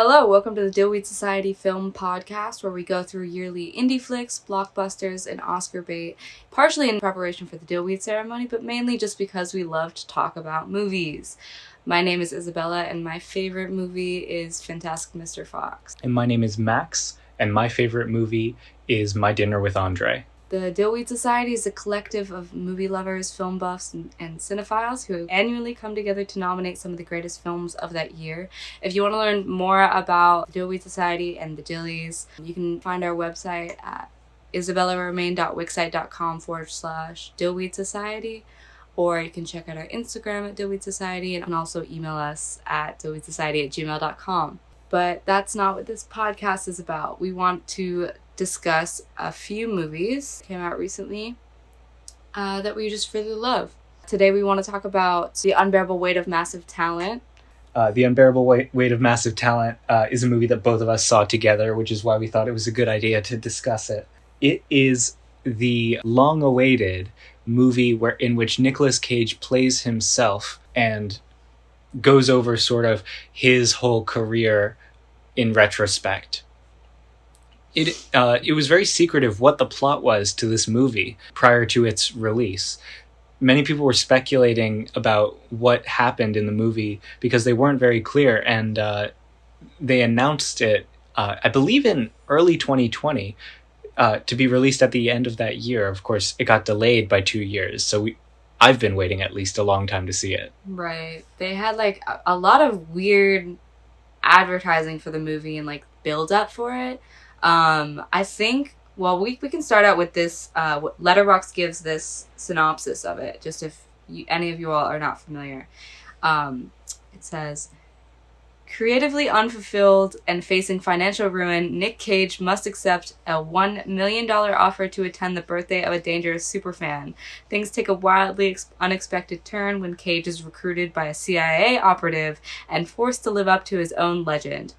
Hello, welcome to the Dillweed Society Film Podcast, where we go through yearly indie flicks, blockbusters, and Oscar bait, partially in preparation for the Dillweed ceremony, but mainly just because we love to talk about movies. My name is Isabella, and my favorite movie is Fantastic Mr. Fox. And my name is Max, and my favorite movie is My Dinner with Andre. The Dillweed Society is a collective of movie lovers, film buffs, and cinephiles who annually come together to nominate some of the greatest films of that year. If you want to learn more about the Dillweed Society and the Dillies, you can find our website at isabellaromaine.wixsite.com/Dillweed Society, or you can check out our Instagram at Dillweed Society and also email us at dillweedsociety@gmail.com. But that's not what this podcast is about. We want to discuss a few movies that came out recently that we just really love. Today we want to talk about The Unbearable Weight of Massive Talent. The Unbearable Weight of Massive Talent is a movie that both of us saw together, which is why we thought it was a good idea to discuss it. It is the long-awaited movie in which Nicolas Cage plays himself and goes over sort of his whole career in retrospect. It was very secretive what the plot was to this movie prior to its release. Many people were speculating about what happened in the movie because they weren't very clear, and they announced it, I believe in early 2020, to be released at the end of that year. Of course, it got delayed by 2 years, so I've been waiting at least a long time to see it. Right. They had like a lot of weird advertising for the movie and like build up for it. I think, well, we can start out with this, Letterboxed gives this synopsis of it, just if any of you all are not familiar. It says, creatively unfulfilled and facing financial ruin, Nick Cage must accept a $1 million offer to attend the birthday of a dangerous superfan. Things take a wildly unexpected turn when Cage is recruited by a CIA operative and forced to live up to his own legend,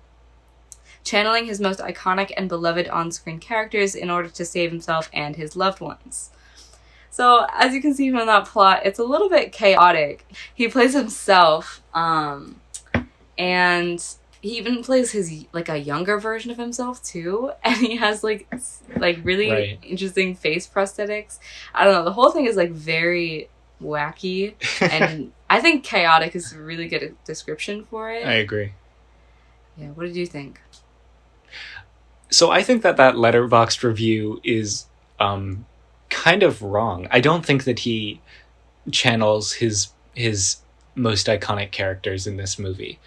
channeling his most iconic and beloved on-screen characters in order to save himself and his loved ones. So, as you can see from that plot, it's a little bit chaotic. He plays himself, and he even plays his, like, a younger version of himself, too, and he has, like really interesting face prosthetics. I don't know, the whole thing is, like, very wacky, and I think chaotic is a really good description for it. I agree. Yeah, what did you think? So I think that Letterboxd review is kind of wrong. I don't think that he channels his most iconic characters in this movie.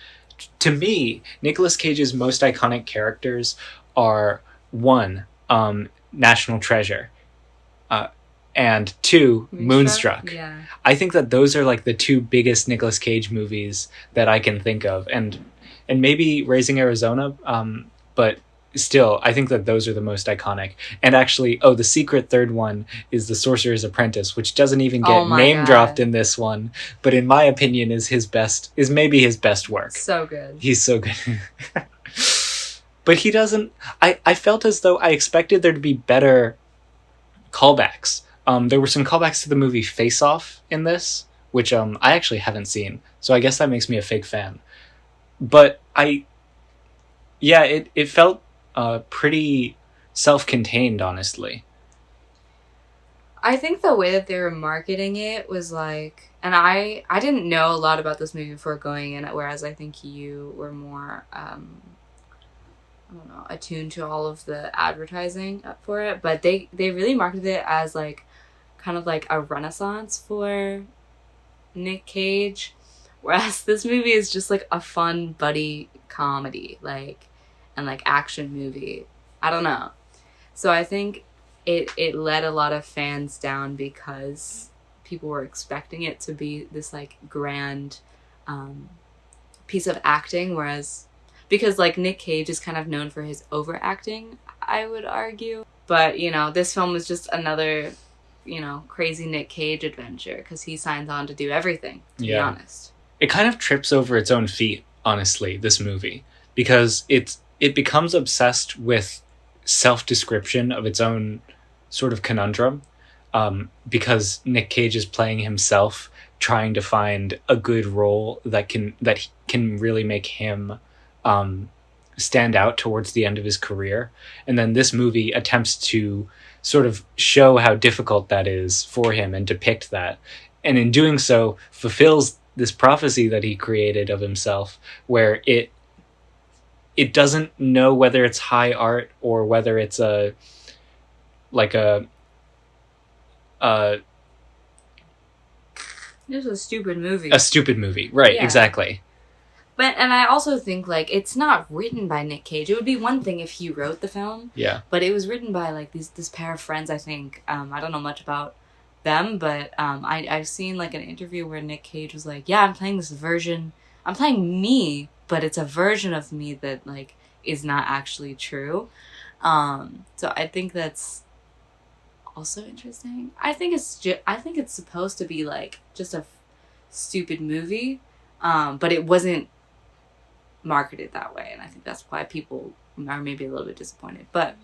To me, Nicolas Cage's most iconic characters are, 1, National Treasure, and 2, Moonstruck. Yeah. I think that those are like the 2 biggest Nicolas Cage movies that I can think of, and maybe Raising Arizona, but still, I think that those are the most iconic. And actually, the secret third one is The Sorcerer's Apprentice, which doesn't even get name-dropped in this one, but in my opinion is maybe his best work. So good. He's so good. But he doesn't... I felt as though I expected there to be better callbacks. There were some callbacks to the movie Face Off in this, which I actually haven't seen, so I guess that makes me a fake fan. But it felt pretty self-contained, honestly. I think the way that they were marketing it was like, and I didn't know a lot about this movie before going in, whereas I think you were more, attuned to all of the advertising for it, but they really marketed it as like, kind of like a renaissance for Nick Cage, whereas this movie is just like a fun buddy comedy, and like action movie. I don't know. So I think it let a lot of fans down because people were expecting it to be this like grand piece of acting, because like Nick Cage is kind of known for his overacting, I would argue. But, this film is just another, crazy Nick Cage adventure because he signs on to do everything, to be honest. It kind of trips over its own feet, honestly, this movie, because it becomes obsessed with self-description of its own sort of conundrum, because Nick Cage is playing himself, trying to find a good role that can really make him stand out towards the end of his career. And then this movie attempts to sort of show how difficult that is for him and depict that. And in doing so, fulfills this prophecy that he created of himself, where it doesn't know whether it's high art or whether it's a This was a stupid movie. a stupid movie. Right, Yeah. exactly. And I also think, like, it's not written by Nick Cage. It would be one thing if he wrote the film, Yeah. but it was written by, like, this pair of friends, I think. I don't know much about them, but I've seen, like, an interview where Nick Cage was like, yeah, I'm playing this version. I'm playing me, but it's a version of me that, like, is not actually true. So I think that's also interesting. I think it's supposed to be, like, just a stupid movie, but it wasn't marketed that way, and I think that's why people are maybe a little bit disappointed. But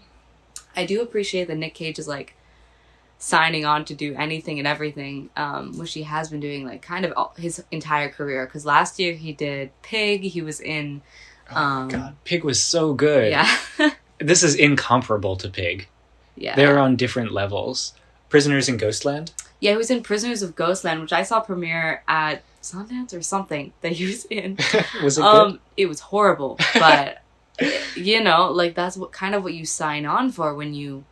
I do appreciate that Nick Cage is, like, signing on to do anything and everything, which he has been doing, like, kind of his entire career, because last year he did Pig. He was in God, Pig was so good. yeah. This is incomparable to Pig. Yeah, They're on different levels. Prisoners in Ghostland. yeah, he was in Prisoners of Ghostland, which I saw premiere at Sundance or something that he was in. Was it good? It was horrible, but you know, like, that's what you sign on for when you,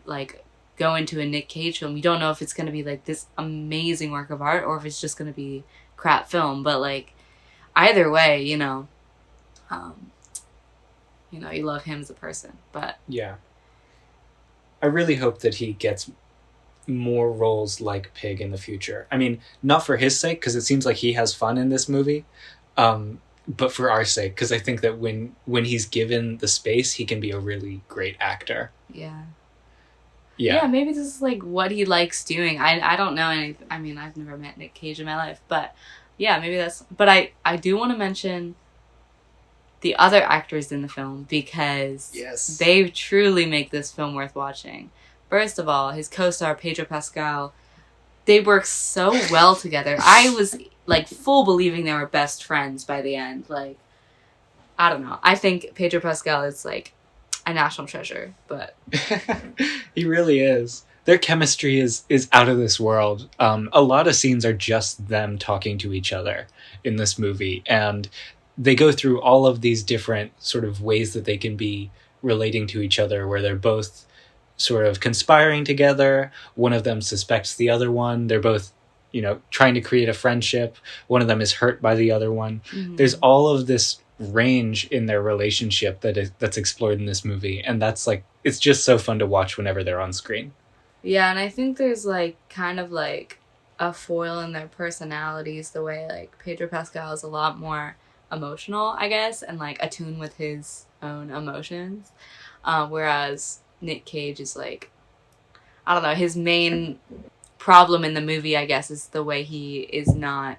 like, go into a Nick Cage film. You don't know if it's going to be, like, this amazing work of art or if it's just going to be crap film, but, like, either way, you know, you love him as a person. But Yeah. I really hope that he gets more roles like Pig in the future. I mean, not for his sake, because it seems like he has fun in this movie, but for our sake, because I think that when he's given the space, he can be a really great actor. yeah, Yeah. maybe this is, like, what he likes doing. I don't know any. I mean, I've never met Nick Cage in my life, but yeah, maybe that's. But I do want to mention the other actors in the film, because Yes. they truly make this film worth watching. First of all, his co-star Pedro Pascal, they work so well together. I was, like, full believing they were best friends by the end. Like, I don't know. I think Pedro Pascal is, like, a national treasure, but He really is. Their chemistry is out of this world. A lot of scenes are just them talking to each other in this movie, and they go through all of these different sort of ways that they can be relating to each other, where they're both sort of conspiring together. One of them suspects the other one. They're both, trying to create a friendship. One of them is hurt by the other one. mm-hmm. There's all of this range in their relationship that's explored in this movie, and that's, like, it's just so fun to watch whenever they're on screen. Yeah, and I think there's, like, kind of, like, a foil in their personalities, the way, like, Pedro Pascal is a lot more emotional, I guess, and, like, attuned with his own emotions, whereas Nick Cage is, like, I don't know, his main problem in the movie, I guess, is the way he is not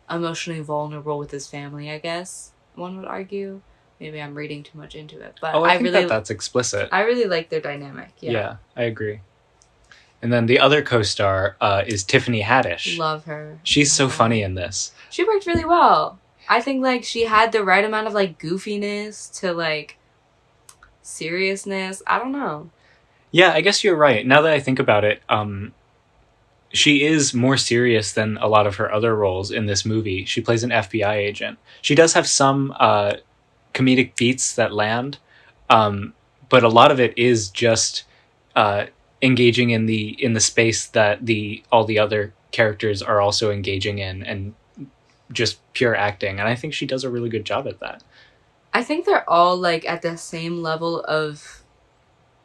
emotionally vulnerable with his family, I guess, one would argue. Maybe I'm reading too much into it, but I think that's explicit. I really like their dynamic. Yeah, I agree. And then the other co-star is Tiffany Haddish. Love her. She's so funny in this. She worked really well. I think, like, she had the right amount of, like, goofiness to, like, seriousness. I don't know. Yeah, I guess you're right. Now that I think about it, she is more serious than a lot of her other roles in this movie. She plays an FBI agent. She does have some comedic beats that land, but a lot of it is just engaging in the space that all the other characters are also engaging in, and just pure acting. And I think she does a really good job at that. I think they're all, like, at the same level of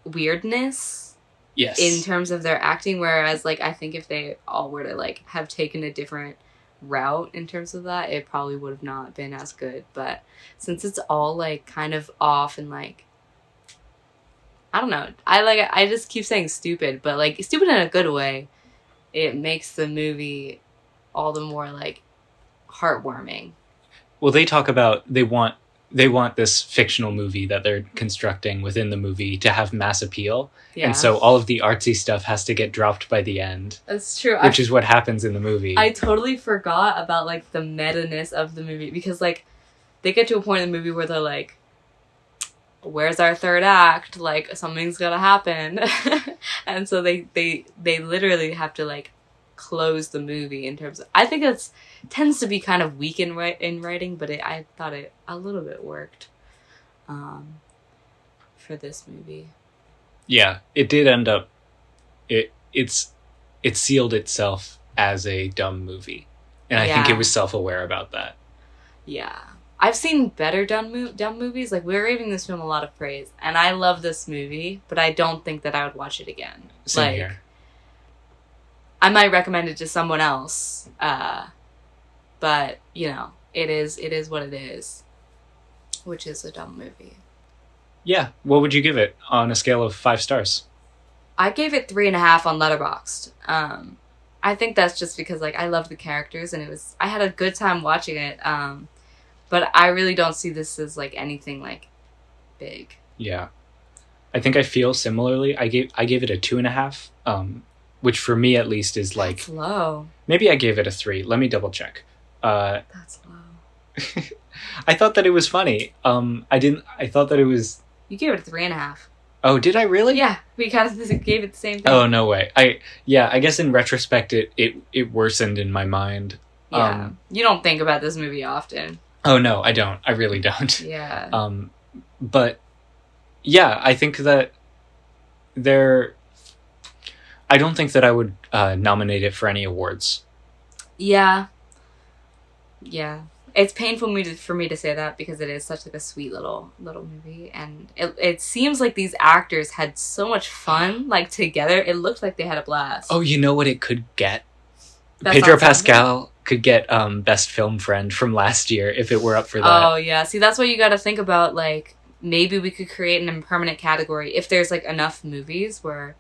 weirdness. Yes. In terms of their acting, whereas, like, I think if they all were to, like, have taken a different route in terms of that, it probably would have not been as good. But since it's all, like, kind of off and, like, I don't know, I just keep saying stupid, but, like, stupid in a good way, it makes the movie all the more, like, heartwarming. Well, they talk about they want this fictional movie that they're constructing within the movie to have mass appeal. Yeah. And so all of the artsy stuff has to get dropped by the end. That's true. Which is what happens in the movie. I totally forgot about, like, the meta-ness of the movie, because, like, they get to a point in the movie where they're like, where's our third act? Like, something's gonna happen. And so they literally have to, like, close the movie in terms of... I think it's tends to be kind of weak in writing, but I thought it a little bit worked for this movie. Yeah, it did end up... It sealed itself as a dumb movie. And I think it was self-aware about that. Yeah. I've seen better dumb movies. Like, we were giving this film a lot of praise. And I love this movie, but I don't think that I would watch it again. Same here. I might recommend it to someone else. But, you know, it is what it is. Which is a dumb movie. Yeah. What would you give it on a scale of 5 stars? I gave it 3.5 on Letterboxd. I think that's just because, like, I loved the characters and I had a good time watching it. But I really don't see this as, like, anything, like, big. Yeah. I think I feel similarly. I gave it a 2.5, which for me at least is, like... That's low. Maybe I gave it a 3. Let me double check. That's low. I thought that it was funny. I thought that it was... You gave it a 3.5. Oh, did I really? Yeah, we kind of gave it the same thing. Oh, no way. I guess in retrospect it worsened in my mind. Yeah. You don't think about this movie often. Oh, no, I don't. I really don't. Yeah. But, yeah, I think that I don't think that I would nominate it for any awards. Yeah. Yeah. It's painful for me to say that because it is such, like, a sweet little movie. And it seems like these actors had so much fun, like, together. It looked like they had a blast. Oh, you know what it could get? Pedro Pascal could get Best Film Friend from last year if it were up for that. Oh, yeah. See, that's what you got to think about. Like, maybe we could create an impermanent category if there's, like, enough movies where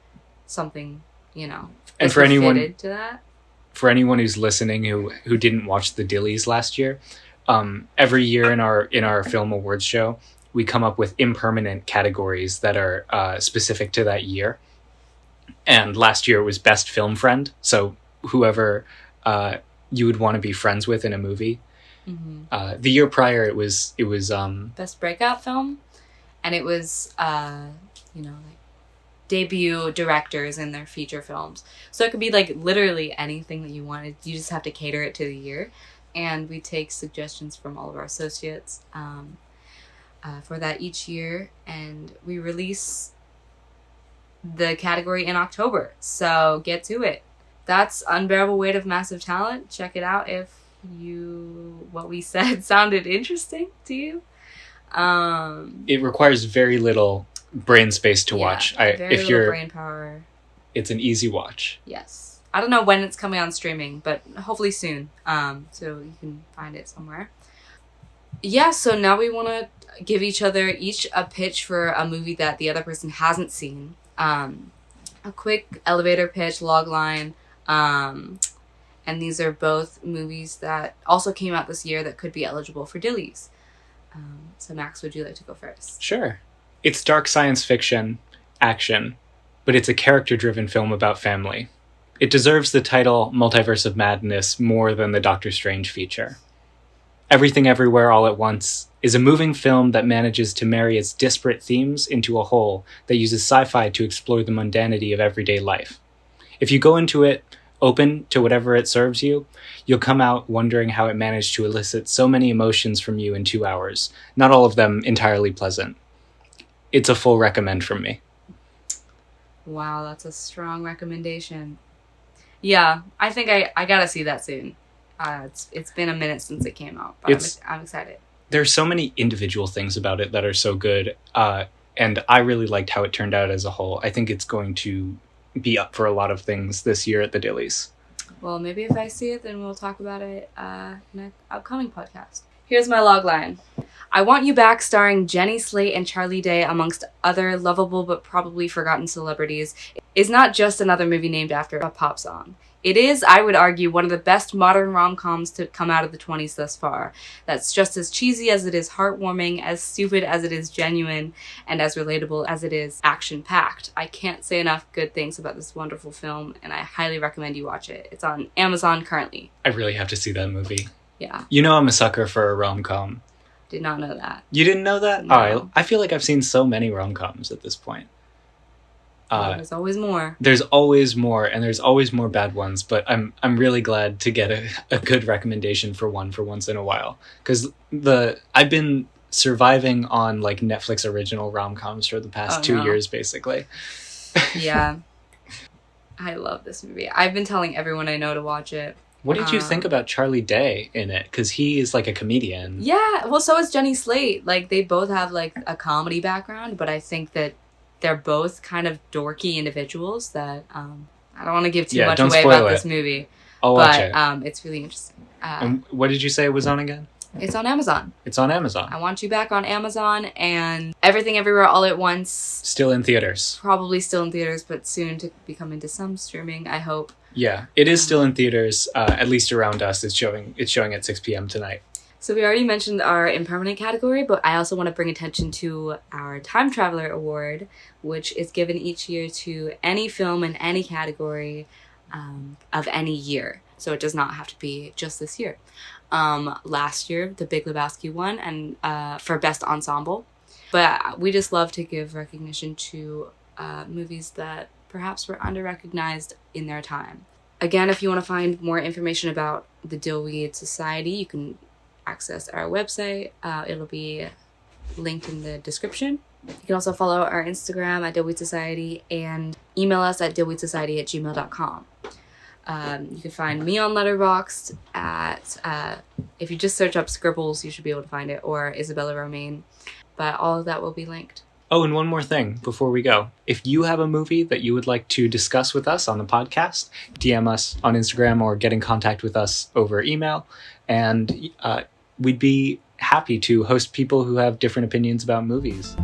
something, you know, and for anyone to that. For anyone who's listening who didn't watch the Dillies last year, every year in our film awards show, we come up with impermanent categories that are specific to that year. And last year it was Best Film Friend, so whoever you would want to be friends with in a movie. Mm-hmm. The year prior it was Best Breakout Film, and it was you know, like, debut directors in their feature films. So it could be, like, literally anything that you wanted. You just have to cater it to the year. And we take suggestions from all of our associates for that each year. And we release the category in October. So get to it. That's Unbearable Weight of Massive Talent. Check it out if what we said sounded interesting to you. It requires very little brain space to watch. Very little brain power. It's an easy watch. Yes. I don't know when it's coming on streaming, but hopefully soon. So you can find it somewhere. Yeah, so now we want to give each a pitch for a movie that the other person hasn't seen. A quick elevator pitch, log line. And these are both movies that also came out this year that could be eligible for Dillies. So Max, would you like to go first? Sure. It's dark science fiction, action, but it's a character-driven film about family. It deserves the title Multiverse of Madness more than the Doctor Strange feature. Everything Everywhere All at Once is a moving film that manages to marry its disparate themes into a whole that uses sci-fi to explore the mundanity of everyday life. If you go into it open to whatever it serves you, you'll come out wondering how it managed to elicit so many emotions from you in 2 hours, not all of them entirely pleasant. It's a full recommend from me. Wow, that's a strong recommendation. Yeah, I think I gotta see that soon. It's been a minute since it came out, but I'm excited. There's so many individual things about it that are so good, and I really liked how it turned out as a whole. I think it's going to be up for a lot of things this year at the Dillies. Well, maybe if I see it, then we'll talk about it in an upcoming podcast. Here's my logline. I Want You Back, starring Jenny Slate and Charlie Day, amongst other lovable but probably forgotten celebrities, is not just another movie named after a pop song. It is, I would argue, one of the best modern rom-coms to come out of the 20s thus far. That's just as cheesy as it is heartwarming, as stupid as it is genuine, and as relatable as it is action-packed. I can't say enough good things about this wonderful film, and I highly recommend you watch it. It's on Amazon currently. I really have to see that movie. Yeah. You know I'm a sucker for a rom-com. Did not know that. You didn't know that? No. Oh, I feel like I've seen so many rom-coms at this point. There's always more. There's always more, and there's always more bad ones, but I'm really glad to get a good recommendation for one for once in a while. Because I've been surviving on like Netflix original rom-coms for the past 2 years, basically. Yeah. I love this movie. I've been telling everyone I know to watch it. What did you think about Charlie Day in it? Because he is like a comedian. Yeah, well, so is Jenny Slate. Like, they both have like a comedy background, but I think that they're both kind of dorky individuals that I don't want to give too much away about this movie. I'll watch it. It's really interesting. And what did you say it was on again? It's on Amazon. It's on Amazon. I Want You Back on Amazon, and Everything Everywhere All at Once. Still in theaters. Probably still in theaters, but soon to be coming to some streaming, I hope. Yeah, it is still in theaters, at least around us. It's showing at 6 p.m. tonight. So we already mentioned our impermanent category, but I also want to bring attention to our Time Traveler Award, which is given each year to any film in any category of any year. So it does not have to be just this year. Last year, The Big Lebowski won, and for Best Ensemble. But we just love to give recognition to movies that perhaps were under-recognized in their time. Again, if you want to find more information about the Dillweed Society, you can access our website. It'll be linked in the description. You can also follow our Instagram at Dillweed Society and email us at dillweedsociety@gmail.com. You can find me on Letterboxd at, if you just search up Scribbles, you should be able to find it, or Isabella Romaine. But all of that will be linked. Oh, and one more thing before we go. If you have a movie that you would like to discuss with us on the podcast, DM us on Instagram or get in contact with us over email. And we'd be happy to host people who have different opinions about movies.